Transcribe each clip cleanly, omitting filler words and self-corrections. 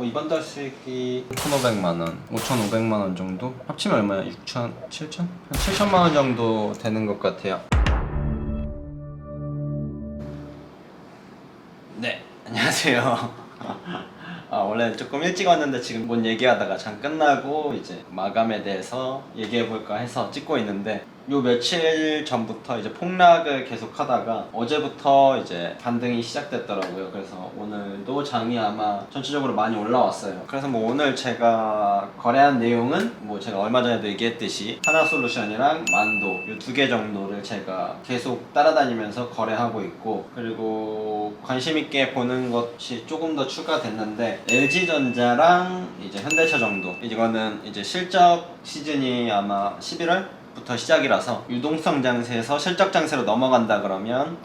이번 달 수익이 1,500만원, 5,500만원 정도? 합치면 얼마야? 6천, 7천? 한 7천만원 정도 되는 것 같아요. 네, 안녕하세요. 원래 조금 일찍 왔는데 지금 뭔 얘기하다가 장 끝나고 이제 마감에 대해서 얘기해볼까 해서 찍고 있는데, 요 며칠 전부터 이제 폭락을 계속 하다가 어제부터 이제 반등이 시작됐더라고요. 그래서 오늘도 장이 아마 전체적으로 많이 올라왔어요. 그래서 뭐 오늘 제가 거래한 내용은 뭐 제가 얼마 전에도 얘기했듯이 하나솔루션이랑 만도 요 두 개 정도를 제가 계속 따라다니면서 거래하고 있고, 그리고 관심 있게 보는 것이 조금 더 추가됐는데 LG전자랑 이제 현대차 정도, 이거는 이제 실적 시즌이 아마 11월 부터 시작이라서 유동성 장세에서 실적 장세로 넘어간다 그러면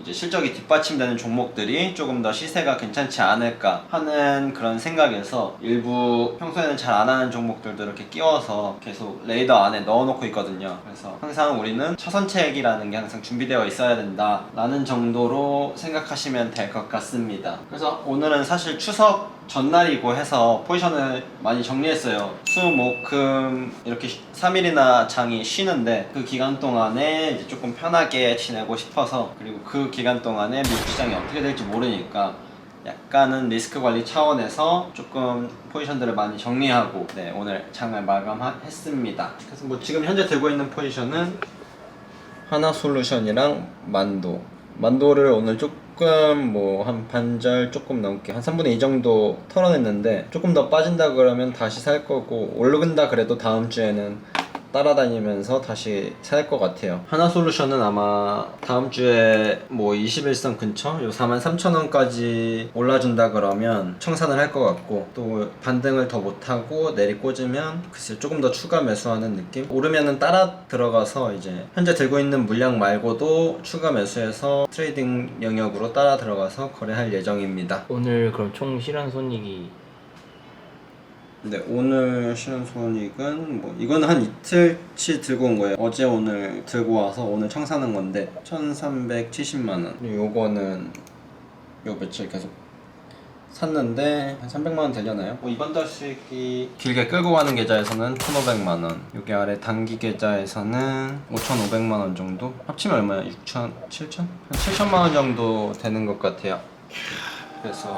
이제 실적이 뒷받침되는 종목들이 조금 더 시세가 괜찮지 않을까 하는 그런 생각에서 일부 평소에는 잘 안 하는 종목들도 이렇게 끼워서 계속 레이더 안에 넣어놓고 있거든요. 그래서 항상 우리는 차선책이라는 게 항상 준비되어 있어야 된다 라는 정도로 생각하시면 될 것 같습니다. 그래서 오늘은 사실 추석 전날이고 해서 포지션을 많이 정리했어요. 수, 목, 금 이렇게 3일이나 장이 쉬는데 그 기간 동안에 이제 조금 편하게 지내고 싶어서, 그리고 그 기간 동안에 미국 시장이 어떻게 될지 모르니까 약간은 리스크 관리 차원에서 조금 포지션들을 많이 정리하고 오늘 장을 마감했습니다. 그래서 뭐 지금 현재 들고 있는 포지션은 하나솔루션이랑 만도를 오늘 조금 뭐 한 반절 조금 넘게 한 3분의 2 정도 털어냈는데, 조금 더 빠진다 그러면 다시 살 거고, 오른다 그래도 다음 주에는 따라다니면서 다시 살 것 같아요. 하나솔루션은 아마 다음 주에 뭐 21선 근처 요 43,000원까지 올라준다 그러면 청산을 할 것 같고, 또 반등을 더 못하고 내리꽂으면 글쎄 조금 더 추가 매수하는 느낌? 오르면은 따라 들어가서 이제 현재 들고 있는 물량 말고도 추가 매수해서 트레이딩 영역으로 따라 들어가서 거래할 예정입니다. 오늘 그럼 총 실현 손익이 네, 오늘 실현 손익은 뭐 이거는 한 이틀치 들고 온 거예요. 어제 오늘 들고 와서 오늘 청산한 건데 1,370만원. 요거는 요 며칠 계속 샀는데 한 300만원 되려나요? 이번 달 수익이 길게 끌고 가는 계좌에서는 1,500만원, 여기 아래 단기 계좌에서는 5,500만원 정도? 합치면 얼마야? 6천, 7천? 한 7천만원 정도 되는 것 같아요. 그래서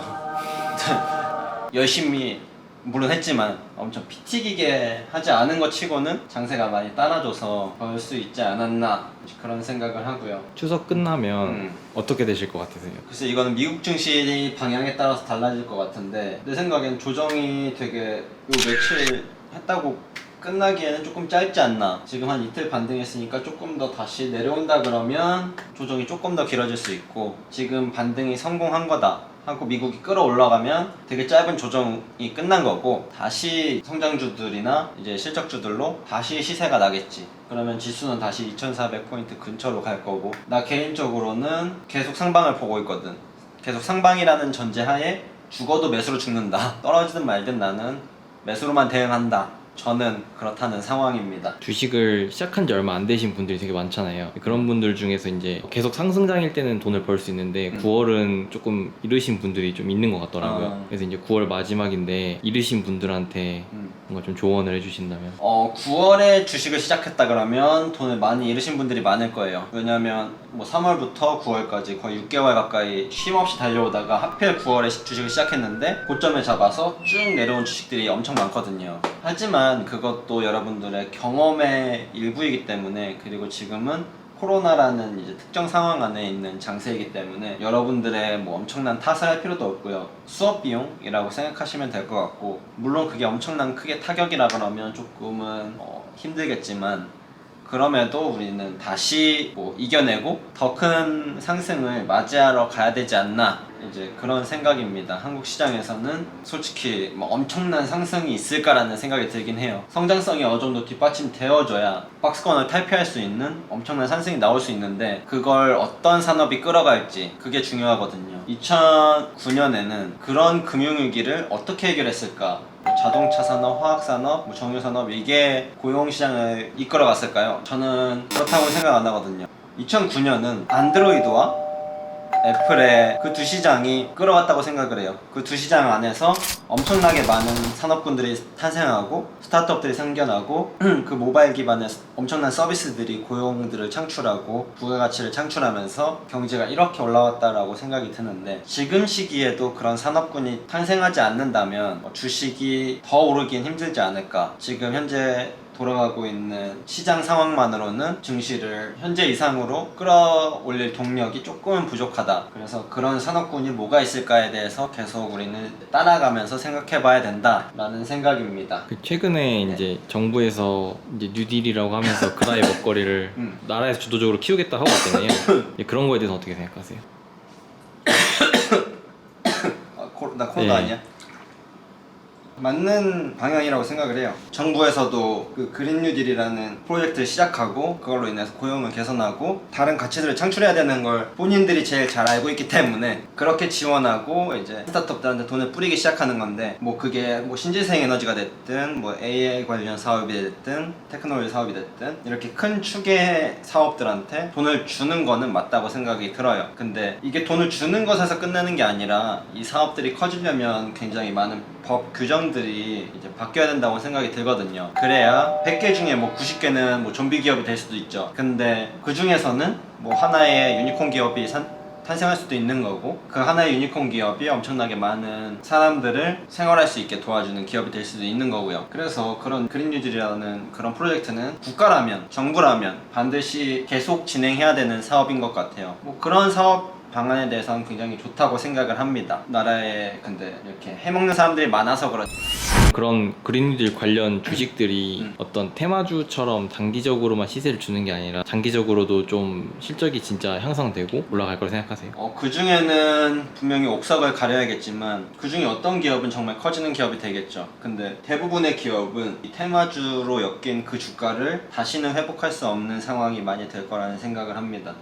열심히 물론 했지만 엄청 피 튀기게 하지 않은 것 치고는 장세가 많이 따라줘서 벌 수 있지 않았나 그런 생각을 하고요. 추석 끝나면 어떻게 되실 것 같으세요? 글쎄 이거는 미국 증시 방향에 따라서 달라질 것 같은데, 내 생각엔 조정이 되게 요 며칠 했다고 끝나기에는 조금 짧지 않나. 지금 한 이틀 반등했으니까 조금 더 다시 내려온다 그러면 조정이 조금 더 길어질 수 있고, 지금 반등이 성공한 거다 하고 미국이 끌어올라가면 되게 짧은 조정이 끝난 거고, 다시 성장주들이나 이제 실적주들로 다시 시세가 나겠지. 그러면 지수는 다시 2400포인트 근처로 갈 거고, 나 개인적으로는 계속 상방을 보고 있거든. 계속 상방이라는 전제하에 죽어도 매수로 죽는다. 떨어지든 말든 나는 매수로만 대응한다. 저는 그렇다는 상황입니다. 주식을 시작한 지 얼마 안 되신 분들이 되게 많잖아요. 그런 분들 중에서 이제 계속 상승장일 때는 돈을 벌 수 있는데 9월은 조금 이르신 분들이 좀 있는 것 같더라고요. 그래서 이제 9월 마지막인데 이르신 분들한테 뭔가 좀 조언을 해주신다면? 9월에 주식을 시작했다 그러면 돈을 많이 잃으신 분들이 많을 거예요. 왜냐면 뭐 3월부터 9월까지 거의 6개월 가까이 쉼없이 달려오다가 하필 9월에 주식을 시작했는데 고점을 잡아서 쭉 내려온 주식들이 엄청 많거든요. 하지만 그것도 여러분들의 경험의 일부이기 때문에, 그리고 지금은 코로나라는 이제 특정 상황 안에 있는 장세이기 때문에 여러분들의 뭐 엄청난 탓을 할 필요도 없고요. 수업 비용이라고 생각하시면 될 것 같고, 물론 그게 엄청난 크게 타격이라 그러면 조금은 힘들겠지만, 그럼에도 우리는 다시 뭐 이겨내고 더 큰 상승을 맞이하러 가야 되지 않나, 이제 그런 생각입니다. 한국 시장에서는 솔직히 뭐 엄청난 상승이 있을까라는 생각이 들긴 해요. 성장성이 어느 정도 뒷받침되어줘야 박스권을 탈피할 수 있는 엄청난 상승이 나올 수 있는데, 그걸 어떤 산업이 끌어갈지 그게 중요하거든요. 2009년에는 그런 금융위기를 어떻게 해결했을까? 자동차 산업, 화학 산업, 뭐 정유 산업, 이게 고용 시장을 이끌어 갔을까요? 저는 그렇다고 생각 안 하거든요. 2009년은 안드로이드와 애플의 그 두 시장이 끌어왔다고 생각을 해요. 그 두 시장 안에서 엄청나게 많은 산업군들이 탄생하고 스타트업들이 생겨나고 그 모바일 기반의 엄청난 서비스들이 고용들을 창출하고 부가가치를 창출하면서 경제가 이렇게 올라왔다라고 생각이 드는데, 지금 시기에도 그런 산업군이 탄생하지 않는다면 주식이 더 오르긴 힘들지 않을까. 지금 현재 돌아가고 있는 시장 상황만으로는 증시를 현재 이상으로 끌어올릴 동력이 조금은 부족하다. 그래서 그런 산업군이 뭐가 있을까에 대해서 계속 우리는 따라가면서 생각해 봐야 된다라는 생각입니다. 최근에 이제 정부에서 이제 뉴딜이라고 하면서 그라의 먹거리를 나라에서 주도적으로 키우겠다 하고 있잖아요. 그런 거에 대해서 어떻게 생각하세요? 나 코로나 아니야? 맞는 방향이라고 생각을 해요. 정부에서도 그 그린 뉴딜이라는 프로젝트를 시작하고 그걸로 인해서 고용을 개선하고 다른 가치들을 창출해야 되는 걸 본인들이 제일 잘 알고 있기 때문에 그렇게 지원하고 이제 스타트업들한테 돈을 뿌리기 시작하는 건데, 뭐 그게 뭐 신재생 에너지가 됐든 뭐 AI 관련 사업이 됐든 테크놀로지 사업이 됐든 이렇게 큰 축의 사업들한테 돈을 주는 거는 맞다고 생각이 들어요. 근데 이게 돈을 주는 것에서 끝나는 게 아니라 이 사업들이 커지려면 굉장히 많은 법 규정들이 이제 바뀌어야 된다고 생각이 들거든요. 그래야 100개 중에 뭐 90개는 뭐 좀비 기업이 될 수도 있죠. 근데 그 중에서는 뭐 하나의 유니콘 기업이 탄생할 수도 있는 거고, 그 하나의 유니콘 기업이 엄청나게 많은 사람들을 생활할 수 있게 도와주는 기업이 될 수도 있는 거고요. 그래서 그런 그린 뉴딜이라는 그런 프로젝트는 국가라면, 정부라면 반드시 계속 진행해야 되는 사업인 것 같아요. 뭐 그런 사업 방안에 대해서는 굉장히 좋다고 생각을 합니다. 나라에 근데 이렇게 해먹는 사람들이 많아서 그렇지. 그런 그린뉴딜 관련 주식들이 어떤 테마주처럼 단기적으로만 시세를 주는 게 아니라 장기적으로도 좀 실적이 진짜 향상되고 올라갈 거라 생각하세요? 그 중에는 분명히 옥석을 가려야겠지만 그 중에 어떤 기업은 정말 커지는 기업이 되겠죠. 근데 대부분의 기업은 이 테마주로 엮인 그 주가를 다시는 회복할 수 없는 상황이 많이 될 거라는 생각을 합니다.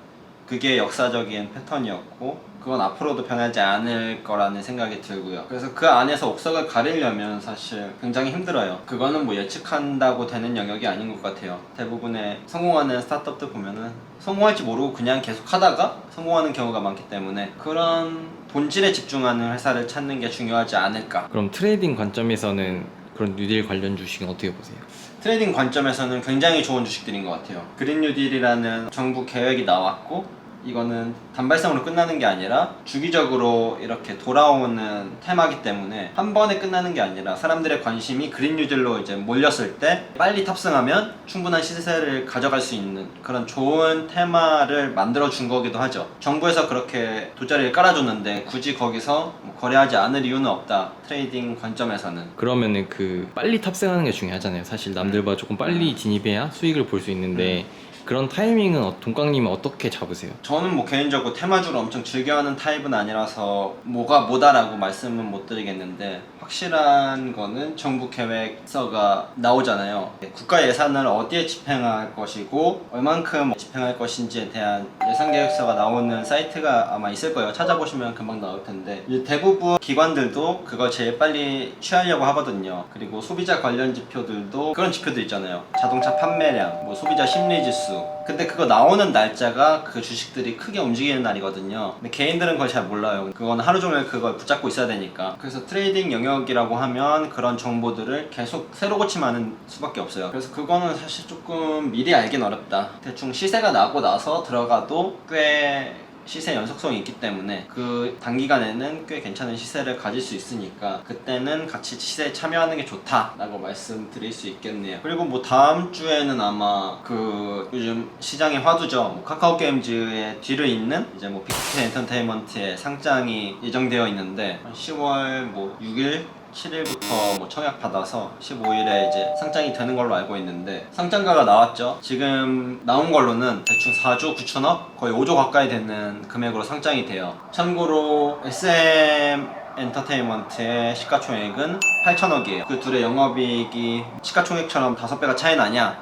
그게 역사적인 패턴이었고 그건 앞으로도 변하지 않을 거라는 생각이 들고요. 그래서 그 안에서 옥석을 가리려면 사실 굉장히 힘들어요. 그거는 뭐 예측한다고 되는 영역이 아닌 것 같아요. 대부분의 성공하는 스타트업들 보면은 성공할지 모르고 그냥 계속 하다가 성공하는 경우가 많기 때문에 그런 본질에 집중하는 회사를 찾는 게 중요하지 않을까. 그럼 트레이딩 관점에서는 그런 뉴딜 관련 주식은 어떻게 보세요? 트레이딩 관점에서는 굉장히 좋은 주식들인 것 같아요. 그린 뉴딜이라는 정부 계획이 나왔고 이거는 단발성으로 끝나는 게 아니라 주기적으로 이렇게 돌아오는 테마기 때문에 한 번에 끝나는 게 아니라 사람들의 관심이 그린 뉴딜로 이제 몰렸을 때 빨리 탑승하면 충분한 시세를 가져갈 수 있는 그런 좋은 테마를 만들어 준 거기도 하죠. 정부에서 그렇게 돗자리를 깔아줬는데 굳이 거기서 뭐 거래하지 않을 이유는 없다. 트레이딩 관점에서는. 그러면은 그 빨리 탑승하는 게 중요하잖아요. 사실 남들보다 조금 빨리 진입해야 수익을 볼 수 있는데 그런 타이밍은 동강님은 어떻게 잡으세요? 저는 뭐 개인적으로 테마주를 엄청 즐겨하는 타입은 아니라서 뭐가 뭐다라고 말씀은 못 드리겠는데, 확실한 거는 정부 계획서가 나오잖아요. 국가 예산을 어디에 집행할 것이고 얼만큼 집행할 것인지에 대한 예산 계획서가 나오는 사이트가 아마 있을 거예요. 찾아보시면 금방 나올 텐데 이제 대부분 기관들도 그걸 제일 빨리 취하려고 하거든요. 그리고 소비자 관련 지표들도 그런 지표들 있잖아요. 자동차 판매량, 뭐 소비자 심리 지수. 근데 그거 나오는 날짜가 그 주식들이 크게 움직이는 날이거든요. 근데 개인들은 그걸 잘 몰라요. 그건 하루 종일 그걸 붙잡고 있어야 되니까. 그래서 트레이딩 영역이라고 하면 그런 정보들을 계속 새로 고침하는 수밖에 없어요. 그래서 그거는 사실 조금 미리 알긴 어렵다. 대충 시세가 나고 나서 들어가도 꽤 시세 연속성이 있기 때문에 그 단기간에는 꽤 괜찮은 시세를 가질 수 있으니까 그때는 같이 시세에 참여하는 게 좋다라고 말씀드릴 수 있겠네요. 그리고 뭐 다음 주에는 아마 그 요즘 시장의 화두죠. 뭐 카카오 게임즈의 뒤를 잇는 이제 뭐 빅히트 엔터테인먼트의 상장이 예정되어 있는데 10월 뭐 6일 7일부터 뭐 청약 받아서 15일에 이제 상장이 되는 걸로 알고 있는데, 상장가가 나왔죠. 지금 나온 걸로는 대충 4조 9천억? 거의 5조 가까이 되는 금액으로 상장이 돼요. 참고로 SM 엔터테인먼트의 시가총액은 8천억이에요. 그 둘의 영업이익이 시가총액처럼 5배가 차이 나냐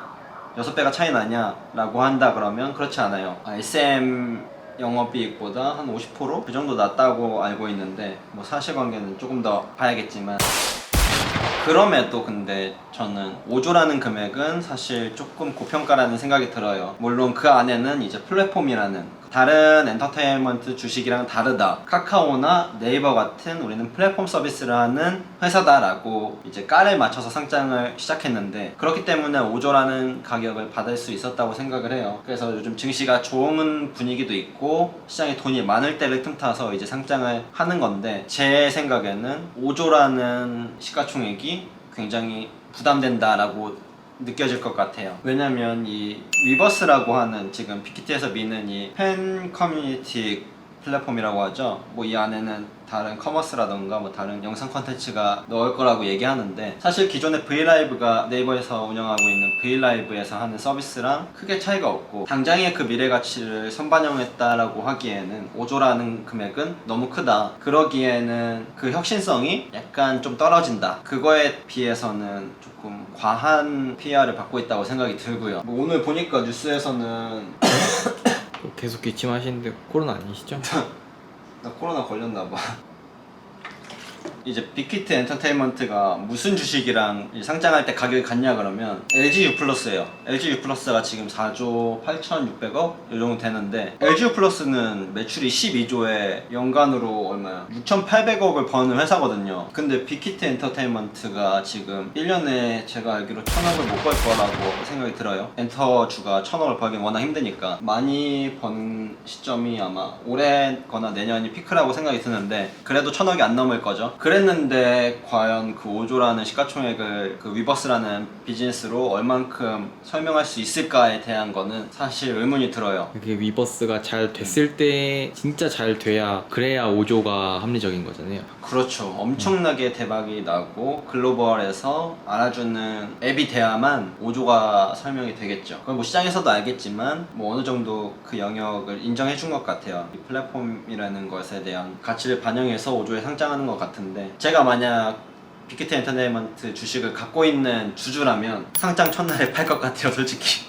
6배가 차이 나냐 라고 한다 그러면 그렇지 않아요. SM 영업이익보다 한 50%? 그 정도 낮다고 알고 있는데 뭐 사실관계는 조금 더 봐야겠지만, 그럼에도 근데 저는 5조라는 금액은 사실 조금 고평가라는 생각이 들어요. 물론 그 안에는 이제 플랫폼이라는 다른 엔터테인먼트 주식이랑 다르다. 카카오나 네이버 같은 우리는 플랫폼 서비스를 하는 회사다라고 이제 깔을 맞춰서 상장을 시작했는데, 그렇기 때문에 5조라는 가격을 받을 수 있었다고 생각을 해요. 그래서 요즘 증시가 좋은 분위기도 있고 시장에 돈이 많을 때를 틈타서 이제 상장을 하는 건데, 제 생각에는 5조라는 시가총액이 굉장히 부담된다라고 느껴질 것 같아요. 왜냐면 이 위버스라고 하는 지금 빅히트에서 미는 이 팬 커뮤니티 플랫폼이라고 하죠. 뭐 이 안에는 다른 커머스라던가 뭐 다른 영상 컨텐츠가 넣을 거라고 얘기하는데, 사실 기존의 브이라이브가 네이버에서 운영하고 있는 브이라이브에서 하는 서비스랑 크게 차이가 없고, 당장의 그 미래 가치를 선반영했다라고 하기에는 5조라는 금액은 너무 크다. 그러기에는 그 혁신성이 약간 좀 떨어진다. 그거에 비해서는 조금 과한 PR을 받고 있다고 생각이 들고요. 뭐 오늘 보니까 뉴스에서는 계속 기침하시는데 코로나 아니시죠? 나 코로나 걸렸나 봐. 이제 빅히트 엔터테인먼트가 무슨 주식이랑 상장할 때 가격이 같냐 그러면 LG U+예요. LG U+가 지금 4조 8,600억 이 정도 되는데, LG U+는 매출이 12조에 연간으로 얼마야? 6,800억을 버는 회사거든요. 근데 빅히트 엔터테인먼트가 지금 1년에 제가 알기로 1,000억을 못 벌 거라고 생각이 들어요. 엔터주가 1,000억을 벌긴 워낙 힘드니까. 많이 번 시점이 아마 올해거나 내년이 피크라고 생각이 드는데, 그래도 1,000억이 안 넘을 거죠. 그랬는데 과연 그 5조라는 시가총액을 그 위버스라는 비즈니스로 얼만큼 설명할 수 있을까에 대한 거는 사실 의문이 들어요. 그게 위버스가 잘 됐을 때 진짜 잘 돼야, 그래야 5조가 합리적인 거잖아요. 그렇죠. 엄청나게 대박이 나고 글로벌에서 알아주는 앱이 돼야만 5조가 설명이 되겠죠. 그건 뭐 시장에서도 알겠지만 뭐 어느 정도 그 영역을 인정해 준 것 같아요. 이 플랫폼이라는 것에 대한 가치를 반영해서 5조에 상장하는 것 같은데, 제가 만약 빅히트 엔터테인먼트 주식을 갖고 있는 주주라면 상장 첫날에 팔 것 같아요, 솔직히.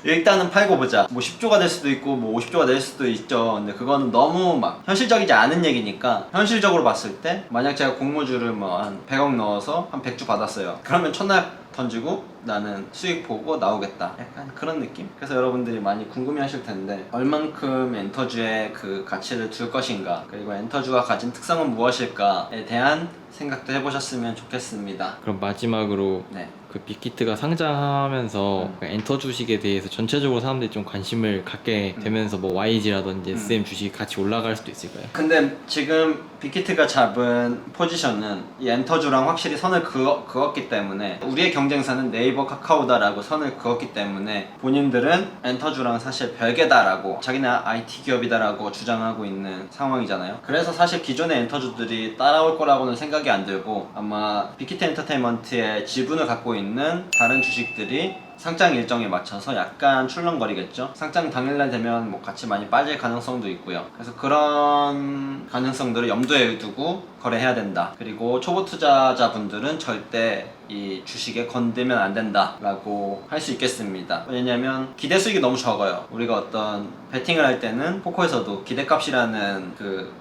일단은 팔고 보자. 뭐 10조가 될 수도 있고 뭐 50조가 될 수도 있죠. 근데 그거는 너무 막 현실적이지 않은 얘기니까, 현실적으로 봤을 때 만약 제가 공모주를 뭐 한 100억 넣어서 한 100주 받았어요. 그러면 첫날 던지고 나는 수익 보고 나오겠다, 약간 그런 느낌? 그래서 여러분들이 많이 궁금해 하실 텐데, 얼만큼 엔터주에 그 가치를 둘 것인가, 그리고 엔터주가 가진 특성은 무엇일까에 대한 생각도 해보셨으면 좋겠습니다. 그럼 마지막으로 네. 그 빅히트가 상장하면서 그 엔터 주식에 대해서 전체적으로 사람들이 좀 관심을 갖게 되면서 뭐 YG라든지 SM 주식이 같이 올라갈 수도 있을까요? 근데 지금 빅히트가 잡은 포지션은 이 엔터주랑 확실히 선을 그었기 때문에, 우리의 경쟁사는 네이버 카카오다라고 선을 그었기 때문에 본인들은 엔터주랑 사실 별개다라고, 자기네 IT 기업이다라고 주장하고 있는 상황이잖아요. 그래서 사실 기존의 엔터주들이 따라올 거라고는 생각이 안 들고, 아마 빅히트 엔터테인먼트의 지분을 갖고 있는 다른 주식들이 상장 일정에 맞춰서 약간 출렁거리겠죠. 상장 당일날 되면 뭐 같이 많이 빠질 가능성도 있고요. 그래서 그런 가능성들을 염두에 두고 거래해야 된다. 그리고 초보 투자자분들은 절대 이 주식에 건들면 안 된다 라고 할 수 있겠습니다. 왜냐면 기대 수익이 너무 적어요. 우리가 어떤 베팅을 할 때는 포커에서도 기대값이라는 그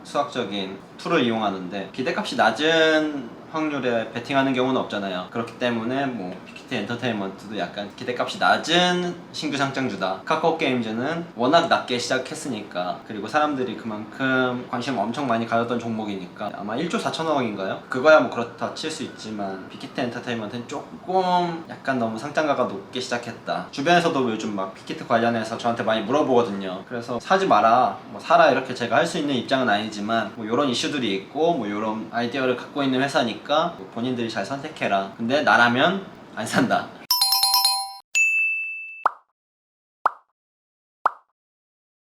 수학적인 툴을 이용하는데, 기대값이 낮은 확률에 베팅하는 경우는 없잖아요. 그렇기 때문에 뭐 빅히트 엔터테인먼트도 약간 기대값이 낮은 신규 상장주다. 카카오 게임즈는 워낙 낮게 시작했으니까, 그리고 사람들이 그만큼 관심을 엄청 많이 가졌던 종목이니까 아마 1조 4천억인가요? 그거야 뭐 그렇다 칠 수 있지만, 빅히트 엔터테인먼트는 조금 약간 너무 상장가가 높게 시작했다. 주변에서도 요즘 막 빅히트 관련해서 저한테 많이 물어보거든요. 그래서 사지 마라, 뭐 사라, 이렇게 제가 할 수 있는 입장은 아니지만, 뭐 이런 이슈들이 있고 뭐 이런 아이디어를 갖고 있는 회사니까 본인들이 잘 선택해라. 근데 나라면 안 산다.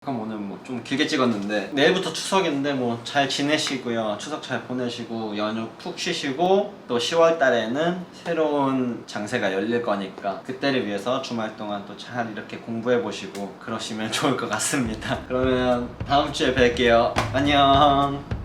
그럼 오늘 뭐 좀 길게 찍었는데, 내일부터 추석인데 뭐 잘 지내시고요. 추석 잘 보내시고 연휴 푹 쉬시고, 또 10월 달에는 새로운 장세가 열릴 거니까 그때를 위해서 주말 동안 또 잘 이렇게 공부해 보시고 그러시면 좋을 것 같습니다. 그러면 다음 주에 뵐게요. 안녕.